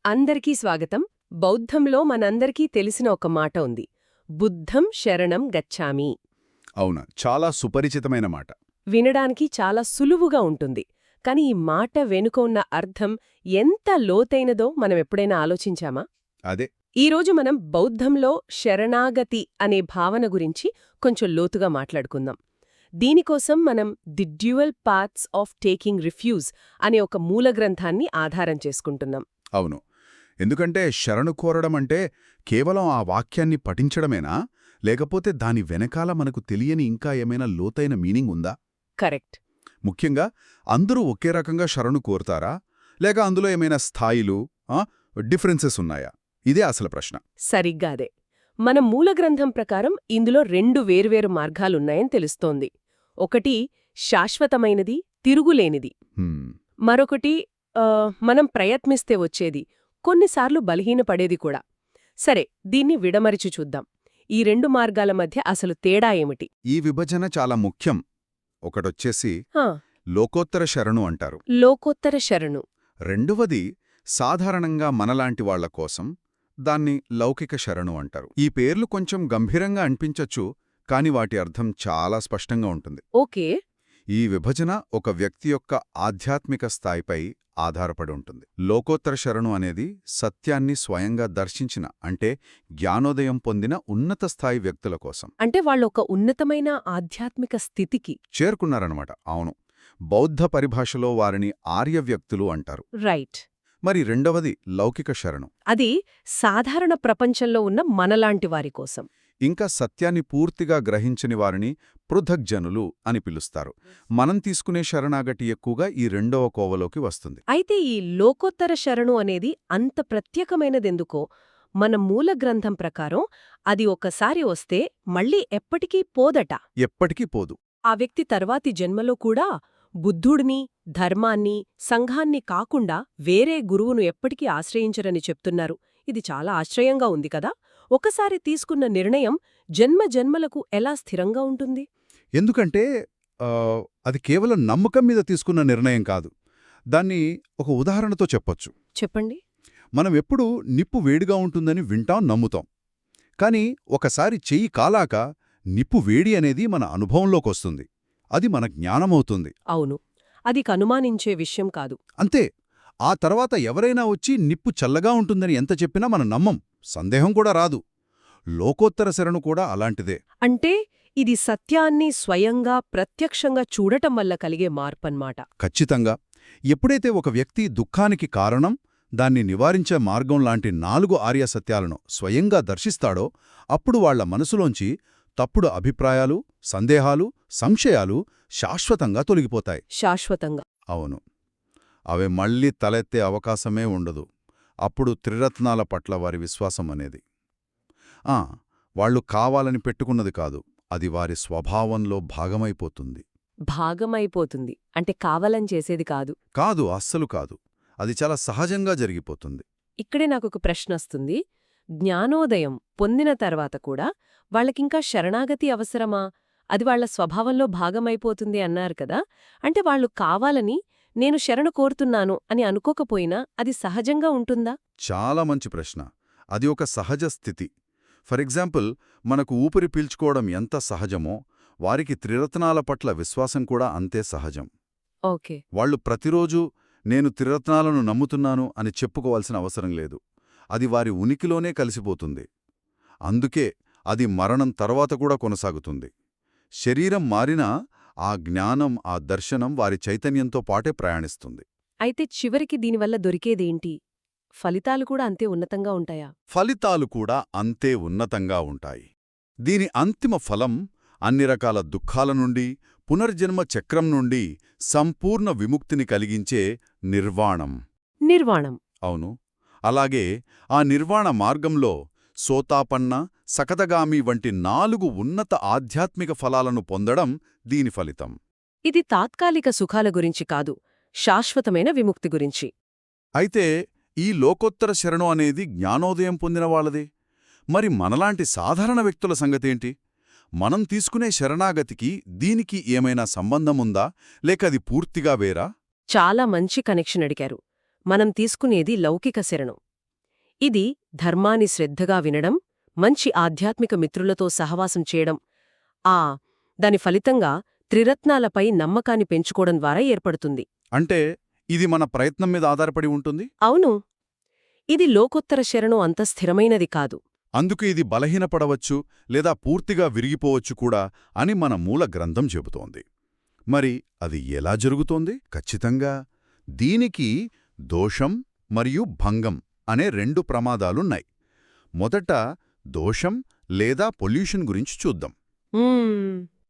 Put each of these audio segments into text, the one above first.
అందరికీ స్వాగతం. బౌద్ధంలో మనందరికీ తెలిసిన ఒక మాట ఉంది. బుద్ధం శరణం గచ్ఛామి. అవునా, చాలా సుపరిచితమైన మాట. వినడానికి చాలా సులువుగా ఉంటుంది. కాని ఈ మాట వెనుక ఉన్న అర్థం ఎంత లోతైనదో మనమెప్పుడైనా ఆలోచించామా? అదే. ఈరోజు మనం బౌద్ధంలో శరణాగతి అనే భావన గురించి కొంచెం లోతుగా మాట్లాడుకుందాం. దీనికోసం మనం the dual paths of taking refuse అనే ఒక మూల గ్రంథాన్ని ఆధారం చేసుకుంటున్నాం. అవును. ఎందుకంటే శరణు కోరడమంటే కేవలం ఆ వాక్యాన్ని పఠించడమేనా, లేకపోతే దాని వెనకాల మనకు తెలియని ఇంకా ఏమైనా లోతైన మీనింగ్ ఉందా? కరెక్ట్. ముఖ్యంగా అందరూ ఒకే రకంగా శరణు కోరతారా, లేక అందులో ఏమైనా స్థాయిలు డిఫరెన్సెస్ ఉన్నాయా? ఇదే అసలు ప్రశ్న. సరిగ్గా అదే. మన మూల గ్రంథం ప్రకారం ఇందులో 2 వేర్వేరు మార్గాలున్నాయని తెలుస్తోంది. ఒకటి శాశ్వతమైనది, తిరుగులేనిది. మరొకటి మనం ప్రయత్నిస్తే వచ్చేది, కొన్నిసార్లు బలహీనపడేది కూడా. సరే, దీన్ని విడమరిచి చూద్దాం. ఈ 2 మార్గాల మధ్య అసలు తేడా ఏమిటి? ఈ విభజన చాలా ముఖ్యం. ఒకటొచ్చేసి లోకోత్తర శరణు అంటారు. లోకోత్తర శరణు. రెండవది సాధారణంగా మనలాంటి వాళ్ల కోసం, దాన్ని లౌకిక శరణు అంటారు. ఈ పేర్లు కొంచెం గంభీరంగా అనిపించొచ్చు, కాని వాటి అర్థం చాలా స్పష్టంగా ఉంటుంది. ఓకే. ఈ విభజన ఒక వ్యక్తి యొక్క ఆధ్యాత్మిక స్థాయిపై ఆధారపడి ఉంటుంది. లోకోత్తర శరణు అనేది సత్యాన్ని స్వయంగా దర్శించిన, అంటే జ్ఞానోదయం పొందిన ఉన్నత స్థాయి వ్యక్తుల కోసం. అంటే వాళ్ళొక ఉన్నతమైన ఆధ్యాత్మిక స్థితికి చేరుకున్నారన్నమాట. అవును. బౌద్ధ పరిభాషలో వారిని ఆర్య వ్యక్తులు అంటారు. రైట్. మరి రెండవది లౌకిక శరణు. అది సాధారణ ప్రపంచంలో ఉన్న మనలాంటి వారి కోసం. ఇంకా సత్యాన్ని పూర్తిగా గ్రహించని వారిని పృథగ్జనులు అని పిలుస్తారు. మనం తీసుకునే శరణాగతి ఎక్కువగా ఈ రెండవ కోవలోకి వస్తుంది. అయితే ఈ లోకోత్తర శరణు అనేది అంత ప్రత్యేకమైనదెందుకో? మన మూల గ్రంథం ప్రకారం అది ఒకసారి వస్తే మళ్ళీ ఎప్పటికీ పోదట. ఎప్పటికీ పోదు. ఆ వ్యక్తి తర్వాతి జన్మలో కూడా బుద్ధుడిని, ధర్మాన్ని, సంఘాన్ని కాకుండా వేరే గురువును ఎప్పటికీ ఆశ్రయించరని చెప్తున్నారు. ఇది చాలా ఆశ్చర్యంగా ఉంది కదా. ఒకసారి తీసుకున్న నిర్ణయం జన్మజన్మలకు ఎలా స్థిరంగా ఉంటుంది? ఎందుకంటే అది కేవలం నమ్మకం మీద తీసుకున్న నిర్ణయం కాదు. దాన్ని ఒక ఉదాహరణతో చెప్పొచ్చు. చెప్పండి. మనం ఎప్పుడూ నిప్పు వేడిగా ఉంటుందని వింటాం, నమ్ముతాం. కాని ఒకసారి చెయ్యి కాలాక నిప్పు వేడి అనేది మన అనుభవంలోకొస్తుంది. అది మన జ్ఞానమవుతుంది. అవును. అది కనుమానించే విషయం కాదు. అంతే. ఆ తర్వాత ఎవరైనా వచ్చి నిప్పు చల్లగా ఉంటుందని ఎంత చెప్పినా మనం నమ్మం, సందేహం కూడా రాదు. లోకోత్తర శరణు కూడా అలాంటిదే. అంటే ఇది సత్యాన్ని స్వయంగా ప్రత్యక్షంగా చూడటం వల్ల కలిగే మార్పన్మాట. ఖచ్చితంగా. ఎప్పుడైతే ఒక వ్యక్తి దుఃఖానికి కారణం, దాన్ని నివారించే మార్గం లాంటి 4 ఆర్య సత్యాలను స్వయంగా దర్శిస్తాడో, అప్పుడు వాళ్ల మనసులోంచి తప్పుడు అభిప్రాయాలు, సందేహాలు, సంశయాలు శాశ్వతంగా తొలగిపోతాయి. శాశ్వతంగా. అవును. అవి మళ్లీ తలెత్తే అవకాశమే ఉండదు. అప్పుడు త్రిరత్నాల పట్ల వారి విశ్వాసం అనేది వాళ్లు కావాలని పెట్టుకున్నది కాదు, అది వారి స్వభావంలో భాగమైపోతుంది. భాగమైపోతుంది అంటే కావాలని చేసేది కాదు. కాదు, అస్సలు కాదు. అది చాలా సహజంగా జరిగిపోతుంది. ఇక్కడే నాకొక ప్రశ్నొస్తుంది. జ్ఞానోదయం పొందిన తర్వాత కూడా వాళ్లకింకా శరణాగతి అవసరమా? అది వాళ్ల స్వభావంలో భాగమైపోతుంది అన్నారు కదా. అంటే వాళ్లు కావాలని నేను శరణు కోరుతున్నాను అని అనుకోకపోయినా అది సహజంగా ఉంటుందా? చాలా మంచి ప్రశ్న. అది ఒక సహజ స్థితి. ఫర్ ఎగ్జాంపుల్, మనకు ఊపిరి పీల్చుకోవడం ఎంత సహజమో, వారికి త్రిరత్నాల పట్ల విశ్వాసం కూడా అంతే సహజం. ఓకే. వాళ్లు ప్రతిరోజూ నేను త్రిరత్నాలను నమ్ముతున్నాను అని చెప్పుకోవాల్సిన అవసరం లేదు. అది వారి ఉనికిలోనే కలిసిపోతుంది. అందుకే అది మరణం తర్వాత కూడా కొనసాగుతుంది. శరీరం మారినా ఆ జ్ఞానం, ఆ దర్శనం వారి చైతన్యంతో పాటే ప్రయాణిస్తుంది. అయితే చివరికి దీనివల్ల దొరికేదేంటి? ఫలితాలు కూడా అంతే ఉన్నతంగా ఉంటాయా? ఫలితాలు కూడా అంతే ఉన్నతంగా ఉంటాయి. దీని అంతిమ ఫలం అన్ని రకాల దుఃఖాల నుండి, పునర్జన్మ చక్రం నుండి సంపూర్ణ విముక్తిని కలిగించే నిర్వాణం. నిర్వాణం. అవును. అలాగే ఆ నిర్వాణ మార్గంలో సోతాపన్న, సకతగామి వంటి 4 ఉన్నత ఆధ్యాత్మిక ఫలాలను పొందడం దీని ఫలితం. ఇది తాత్కాలిక సుఖాల గురించి కాదు, శాశ్వతమైన విముక్తి గురించి. అయితే ఈ లోకోత్తర శరణు అనేది జ్ఞానోదయం పొందిన వాళ్ళదే. మరి మనలాంటి సాధారణ వ్యక్తుల సంగతేంటి? మనం తీసుకునే శరణాగతికి దీనికి ఏమైనా సంబంధముందా, లేక అది పూర్తిగా వేరా? చాలా మంచి కనెక్షన్ అడిగారు. మనం తీసుకునేది లౌకిక శరణం. ఇది ధర్మాన్ని శ్రద్ధగా వినడం, మంచి ఆధ్యాత్మిక మిత్రులతో సహవాసం చేయడం, దాని ఫలితంగా త్రిరత్నాలపై నమ్మకాన్ని పెంచుకోవడం ద్వారా ఏర్పడుతుంది. అంటే ఇది మన ప్రయత్నం మీద ఆధారపడి ఉంటుంది. అవును, ఇది లోకోత్తర శరణు అంత స్థిరమైనది కాదు. అందుకు ఇది బలహీనపడవచ్చు లేదా పూర్తిగా విరిగిపోవచ్చు కూడా అని మన మూల గ్రంథం చెబుతోంది. మరి అది ఎలా జరుగుతోంది? ఖచ్చితంగా దీనికి దోషం మరియు భంగం అనే రెండు ప్రమాదాలున్నాయి. మొదట దోషం లేదా పొల్యూషన్ గురించి చూద్దాం.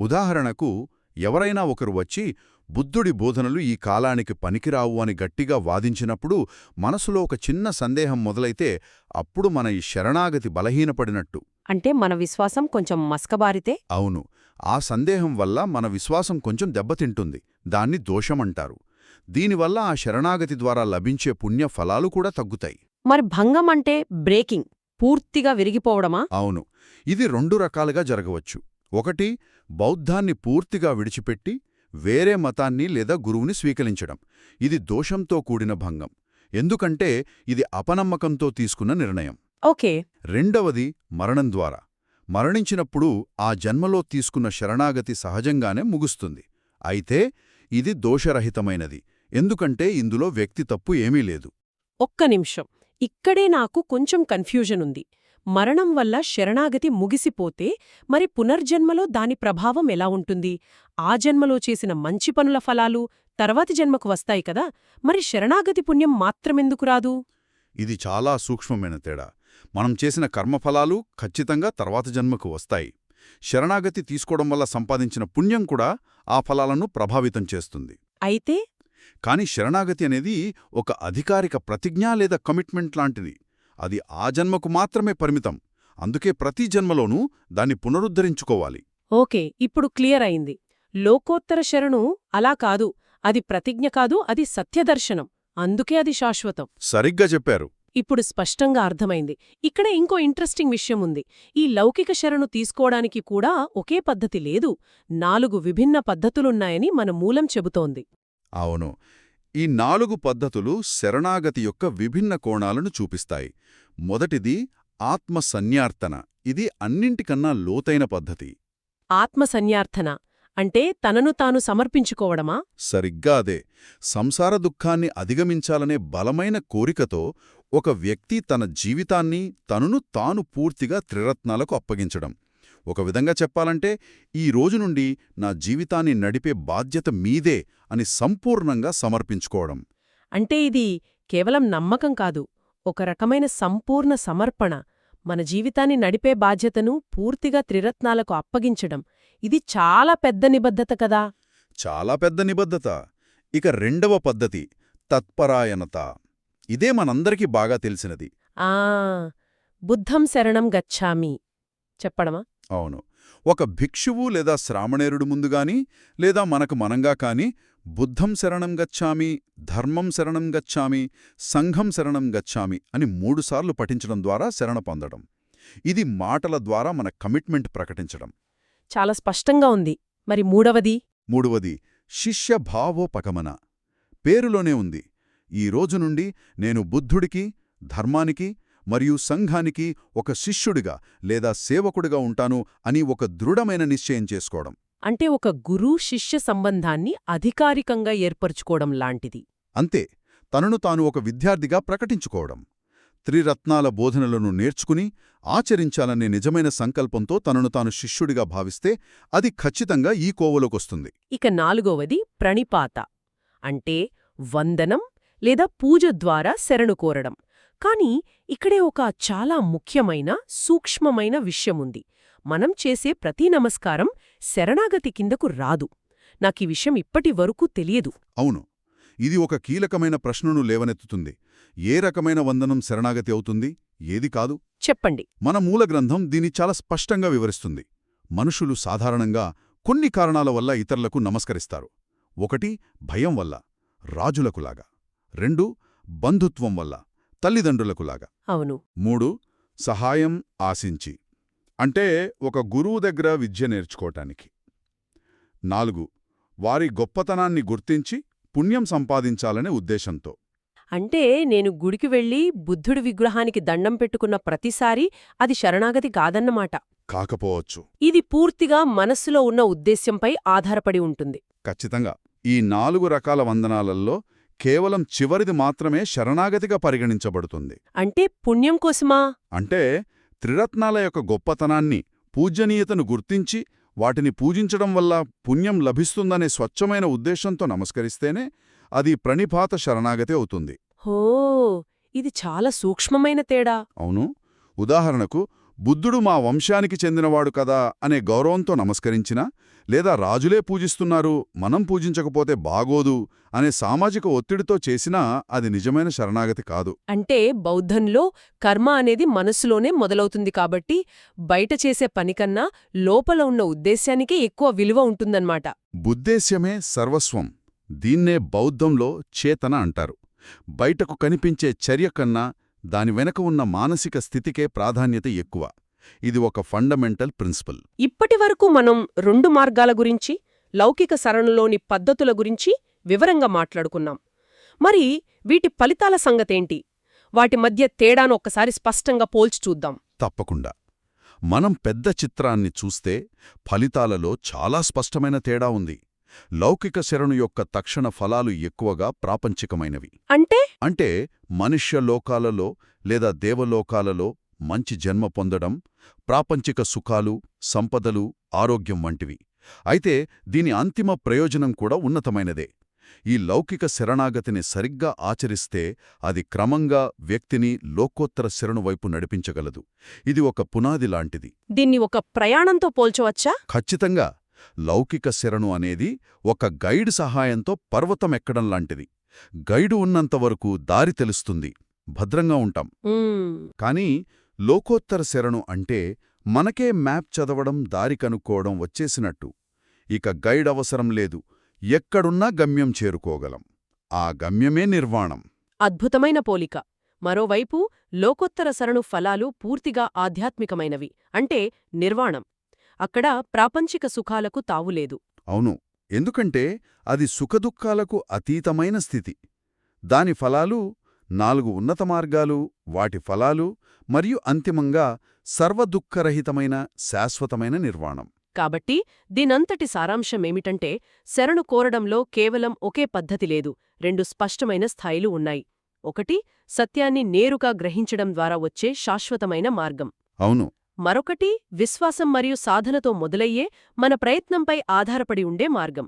ఉదాహరణకు ఎవరైనా ఒకరు వచ్చి బుద్ధుడి బోధనలు ఈ కాలానికి పనికిరావు అని గట్టిగా వాదించినప్పుడు మనసులో ఒక చిన్న సందేహం మొదలైతే అప్పుడు మన ఈ శరణాగతి బలహీనపడినట్టు. అంటే మన విశ్వాసం కొంచెం మస్కబారితే? అవును, ఆ సందేహం వల్ల మన విశ్వాసం కొంచెం దెబ్బతింటుంది. దాన్ని దోషమంటారు. దీనివల్ల ఆ శరణాగతి ద్వారా లభించే పుణ్య ఫలాలు కూడా తగ్గుతాయి. మరి భంగం అంటే బ్రేకింగ్, పూర్తిగా విరిగిపోవడమా? అవును, ఇది రెండు రకాలుగా జరగవచ్చు. ఒకటి, బౌద్ధాన్ని పూర్తిగా విడిచిపెట్టి వేరే మతాన్ని లేదా గురువుని స్వీకరించడం. ఇది దోషంతో కూడిన భంగం, ఎందుకంటే ఇది అపనమ్మకంతో తీసుకున్న నిర్ణయం. ఓకే. రెండవది మరణం ద్వారా. మరణించినప్పుడు ఆ జన్మలో తీసుకున్న శరణాగతి సహజంగానే ముగుస్తుంది. అయితే ఇది దోషరహితమైనది, ఎందుకంటే ఇందులో వ్యక్తి తప్పు ఏమీ లేదు. ఒక్క నిమిషం, ఇక్కడే నాకు కొంచెం కన్ఫ్యూజన్ ఉంది. మరణం వల్ల శరణాగతి ముగిసిపోతే మరి పునర్జన్మలో దాని ప్రభావం ఎలా ఉంటుంది? ఆ జన్మలో చేసిన మంచి పనుల ఫలాలు తర్వాతి జన్మకు వస్తాయి కదా, మరి శరణాగతి పుణ్యం మాత్రమెందుకు రాదు? ఇది చాలా సూక్ష్మమైన తేడా. మనం చేసిన కర్మఫలాలు ఖచ్చితంగా తర్వాత జన్మకు వస్తాయి. శరణాగతి తీసుకోవడం వల్ల సంపాదించిన పుణ్యం కూడా ఆ ఫలాలను ప్రభావితం చేస్తుంది. అయితే కాని శరణాగతి అనేది ఒక అధికారిక ప్రతిజ్ఞ లేదా కమిట్మెంట్ లాంటిది. అది ఆ జన్మకు మాత్రమే పరిమితం. అందుకే ప్రతి జన్మలోనూ దాన్ని పునరుద్ధరించుకోవాలి. ఓకే, ఇప్పుడు క్లియర్ అయింది. లోకోత్తర శరణు అలా కాదు, అది ప్రతిజ్ఞ కాదు, అది సత్యదర్శనం. అందుకే అది శాశ్వతం. సరిగ్గా చెప్పారు. ఇప్పుడు స్పష్టంగా అర్థమైంది. ఇక్కడ ఇంకో ఇంట్రెస్టింగ్ విషయం ఉంది. ఈ లౌకిక శరణు తీసుకోవడానికి కూడా ఒకే పద్ధతి లేదు, 4 విభిన్న పద్ధతులున్నాయని మన మూలం చెబుతోంది. అవును, ఈ 4 పద్ధతులు శరణాగతి యొక్క విభిన్న కోణాలను చూపిస్తాయి. మొదటిది ఆత్మసన్యార్తన. ఇది అన్నింటికన్నా లోతైన పద్ధతి. ఆత్మసన్యార్థన అంటే తనను తాను సమర్పించుకోవడమా? సరిగ్గా అదే. సంసార దుఃఖాన్ని అధిగమించాలనే బలమైన కోరికతో ఒక వ్యక్తి తన జీవితాన్ని తనను తాను పూర్తిగా త్రిరత్నాలకు అప్పగించడం. ఒక విధంగా చెప్పాలంటే, ఈ రోజు నుండి నా జీవితాన్ని నడిపే బాధ్యత మీదే అని సంపూర్ణంగా సమర్పించుకోవడం. అంటే ఇది కేవలం నమ్మకం కాదు, ఒక రకమైన సంపూర్ణ సమర్పణ. మన జీవితాన్ని నడిపే బాధ్యతను పూర్తిగా త్రిరత్నాలకు అప్పగించడం. ఇది చాలా పెద్ద నిబద్ధత కదా. చాలా పెద్ద నిబద్ధత. ఇక రెండవ పద్ధతి తత్పరాయణత. ఇదే మనందరికీ బాగా తెలిసినది. బుద్ధం శరణం గచ్ఛామి చెప్పడమా? అవును, ఒక భిక్షువు లేదా శ్రామణేరుడు ముందుగాని లేదా మనకు మనంగా కాని బుద్ధం శరణం గచ్ఛామి, ధర్మం శరణం గచ్ఛామి, సంఘం శరణం గచ్ఛామి అని 3 సార్లు పఠించడం ద్వారా శరణ పొందడం. ఇది మాటల ద్వారా మన కమిట్మెంట్ ప్రకటించడం. చాలా స్పష్టంగా ఉంది. మరి మూడవది శిష్యభావోపగమన. పేరులోనే ఉంది. ఈ రోజు నుండి నేను బుద్ధుడికి, ధర్మానికి మరియు సంఘానికి ఒక శిష్యుడిగా లేదా సేవకుడిగా ఉంటాను అని ఒక దృఢమైన నిశ్చయం చేసుకోవడం. అంటే ఒక గురు శిష్య సంబంధాన్ని అధికారికంగా ఏర్పరుచుకోవడం లాంటిది. అంతే, తనను తాను ఒక విద్యార్థిగా ప్రకటించుకోవడం. త్రిరత్నాల బోధనలను నేర్చుకుని ఆచరించాలనే నిజమైన సంకల్పంతో తనను తాను శిష్యుడిగా భావిస్తే అది ఖచ్చితంగా ఈ కోవలోకొస్తుంది. ఇక 4వది ప్రణిపాత. అంటే వందనం లేదా పూజ ద్వారా శరణు కోరడం. కాని ఇక్కడే ఒక చాలా ముఖ్యమైన సూక్ష్మమైన విషయముంది. మనం చేసే ప్రతి నమస్కారం శరణాగతి కిందకు రాదు. నాకీ విషయం ఇప్పటి వరకు తెలియదు. అవును, ఇది ఒక కీలకమైన ప్రశ్నను లేవనెత్తుతుంది. ఏ రకమైన వందనం శరణాగతి అవుతుంది, ఏది కాదు? చెప్పండి. మన మూల గ్రంథం దీన్ని చాలా స్పష్టంగా వివరిస్తుంది. మనుషులు సాధారణంగా కొన్ని కారణాల వల్ల ఇతరులకు నమస్కరిస్తారు. 1 భయం వల్ల, రాజులకులాగా. 2 బంధుత్వం వల్ల, తల్లిదండ్రులకులాగా. అవును. 3 సహాయం ఆశించి, అంటే ఒక గురువు దగ్గర విద్య నేర్చుకోటానికి. 4 వారి గొప్పతనాన్ని గుర్తించి పుణ్యం సంపాదించాలనే ఉద్దేశంతో. అంటే నేను గుడికి వెళ్ళి బుద్ధుడి విగ్రహానికి దండం పెట్టుకున్న ప్రతిసారీ అది శరణాగతి కాదన్నమాట. కాకపోవచ్చు. ఇది పూర్తిగా మనస్సులో ఉన్న ఉద్దేశ్యంపై ఆధారపడి ఉంటుంది. ఖచ్చితంగా. ఈ 4 రకాల వందనాలల్లో కేవలం చివరిది మాత్రమే శరణాగతిగా పరిగణించబడుతుంది. అంటే పుణ్యం కోసమా? అంటే త్రిరత్నాల యొక్క గొప్పతనాన్ని, పూజ్యనీయతను గుర్తించి వాటిని పూజించడం వల్ల పుణ్యం లభిస్తుందనే స్వచ్ఛమైన ఉద్దేశంతో నమస్కరిస్తేనే అది ప్రణిపాత శరణాగతి అవుతుంది. హో, ఇది చాలా సూక్ష్మమైన తేడా. అవును. ఉదాహరణకు, బుద్ధుడు మా వంశానికి చెందినవాడు కదా అనే గౌరవంతో నమస్కరించినా, లేదా రాజులే పూజిస్తున్నారు మనం పూజించకపోతే బాగోదు అనే సామాజిక ఒత్తిడితో చేసినా అది నిజమైన శరణాగతి కాదు. అంటే బౌద్ధంలో కర్మ అనేది మనస్సులోనే మొదలవుతుంది కాబట్టి బయట చేసే పనికన్నా లోపల ఉన్న ఉద్దేశ్యానికే ఎక్కువ విలువ ఉంటుందన్నమాట. బుద్ధేశ్యమే సర్వస్వం. దీన్నే బౌద్ధంలో చేతన అంటారు. బయటకు కనిపించే చర్య కన్నా దాని వెనక ఉన్న మానసిక స్థితికే ప్రాధాన్యత ఎక్కువ. ఇది ఒక ఫండమెంటల్ ప్రిన్సిపల్. ఇప్పటివరకు మనం 2 మార్గాల గురించి, లౌకిక సరణలోని పద్ధతుల గురించి వివరంగా మాట్లాడుకున్నాం. మరి వీటి ఫలితాల సంగతేంటి? వాటి మధ్య తేడాను ఒక్కసారి స్పష్టంగా పోల్చి చూద్దాం. తప్పకుండా. మనం పెద్ద చిత్రాన్ని చూస్తే ఫలితాలలో చాలా స్పష్టమైన తేడా ఉంది. లౌకిక శరణు యొక్క తక్షణ ఫలాలు ఎక్కువగా ప్రాపంచికమైనవి. అంటే మనుష్య లోకాలలో లేదా దేవలోకాలలో మంచి జన్మ పొందడం, ప్రాపంచిక సుఖాలు, సంపదలు, ఆరోగ్యం వంటివి. అయితే దీని అంతిమ ప్రయోజనం కూడా ఉన్నతమైనదే. ఈ లౌకిక శరణాగతిని సరిగ్గా ఆచరిస్తే అది క్రమంగా వ్యక్తిని లోకోత్తర శరణు వైపు నడిపించగలదు. ఇది ఒక పునాది లాంటిది. దీన్ని ఒక ప్రయాణంతో పోల్చవచ్చా? ఖచ్చితంగా. లౌకిక శరణు అనేది ఒక గైడ్ సహాయంతో పర్వతం ఎక్కడం లాంటిది. గైడు ఉన్నంతవరకు దారి తెలుస్తుంది, భద్రంగా ఉంటాం. కానీ లోకోత్తర శరణు అంటే మనకే మ్యాప్ చదవడం, దారి కనుక్కోవడం వచ్చేసినట్టు. ఇక గైడ్ అవసరం లేదు, ఎక్కడున్నా గమ్యం చేరుకోగలం. ఆ గమ్యమే నిర్వాణం. అద్భుతమైన పోలిక. మరోవైపు లోకోత్తర శరణు ఫలాలు పూర్తిగా ఆధ్యాత్మికమైనవి, అంటే నిర్వాణం. అక్కడ ప్రాపంచిక సుఖాలకు తావులేదు. అవును. ఎందుకంటే అది సుఖదుఖాలకు అతీతమైన స్థితి. దాని ఫలాలు 4 ఉన్నత మార్గాలు, వాటి ఫలాలు, మరియు అంతిమంగా సర్వదుఃఖరహితమైన శాశ్వతమైన నిర్వాణం. కాబట్టి దీనంతటి సారాంశమేమిటంటే, శరణు కోరడంలో కేవలం ఒకే పద్ధతి లేదు, 2 స్పష్టమైన స్థాయిలు ఉన్నాయి. ఒకటి సత్యాన్ని నేరుగా గ్రహించడం ద్వారా వచ్చే శాశ్వతమైన మార్గం. అవును. మరొకటి విశ్వాసం మరియు సాధనతో మొదలయ్యే మన ప్రయత్నంపై ఆధారపడి ఉండే మార్గం.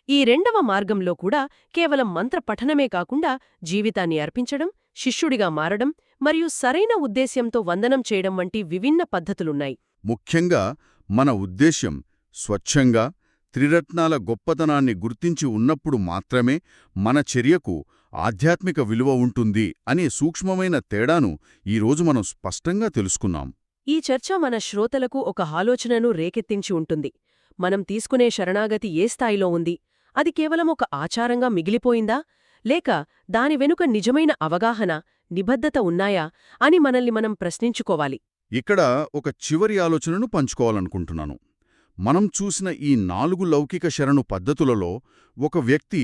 ఈ 2వ మార్గంలో కూడా కేవలం మంత్ర పఠనమే కాకుండా జీవితాన్ని అర్పించడం, శిష్యుడిగా మారడం మరియు సరైన ఉద్దేశ్యంతో వందనం చేయడం వంటి విభిన్న పద్ధతులున్నాయి. ముఖ్యంగా మన ఉద్దేశ్యం స్వచ్ఛంగా త్రిరత్నాల గొప్పతనాన్ని గుర్తించి ఉన్నప్పుడు మాత్రమే మన చర్యకు ఆధ్యాత్మిక విలువ ఉంటుంది అనే సూక్ష్మమైన తేడాను ఈరోజు మనం స్పష్టంగా తెలుసుకున్నాం. ఈ చర్చ మన శ్రోతలకు ఒక ఆలోచనను రేకెత్తించి ఉంటుంది. మనం తీసుకునే శరణాగతి ఏ స్థాయిలో ఉంది? అది కేవలం ఒక ఆచారంగా మిగిలిపోయిందా? లేక దాని వెనుక నిజమైన అవగాహన, నిబద్ధత ఉన్నాయా అని మనల్ని మనం ప్రశ్నించుకోవాలి. ఇక్కడ ఒక చివరి ఆలోచనను పంచుకోవాలనుకుంటున్నాను. మనం చూసిన ఈ 4 లౌకిక శరణు పద్ధతులలో ఒక వ్యక్తి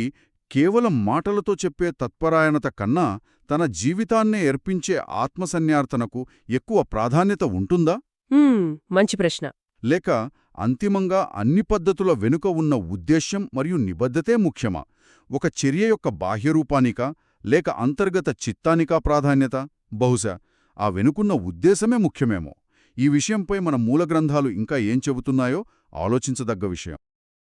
కేవలం మాటలతో చెప్పే తత్పరాయణత కన్నా తన జీవితాన్నే అర్పించే ఆత్మసన్యార్తనకు ఎక్కువ ప్రాధాన్యత ఉంటుందా? మంచి ప్రశ్న. లేక అంతిమంగా అన్ని పద్ధతుల వెనుక ఉన్న ఉద్దేశ్యం మరియు నిబద్ధతే ముఖ్యమా? ఒక చర్య యొక్క బాహ్యరూపానికా లేక అంతర్గత చిత్తానికా ప్రాధాన్యత? బహుశా ఆ వెనుకున్న ఉద్దేశమే ముఖ్యమేమో. ఈ విషయంపై మన మూలగ్రంథాలు ఇంకా ఏం చెబుతున్నాయో ఆలోచించదగ్గ విషయం.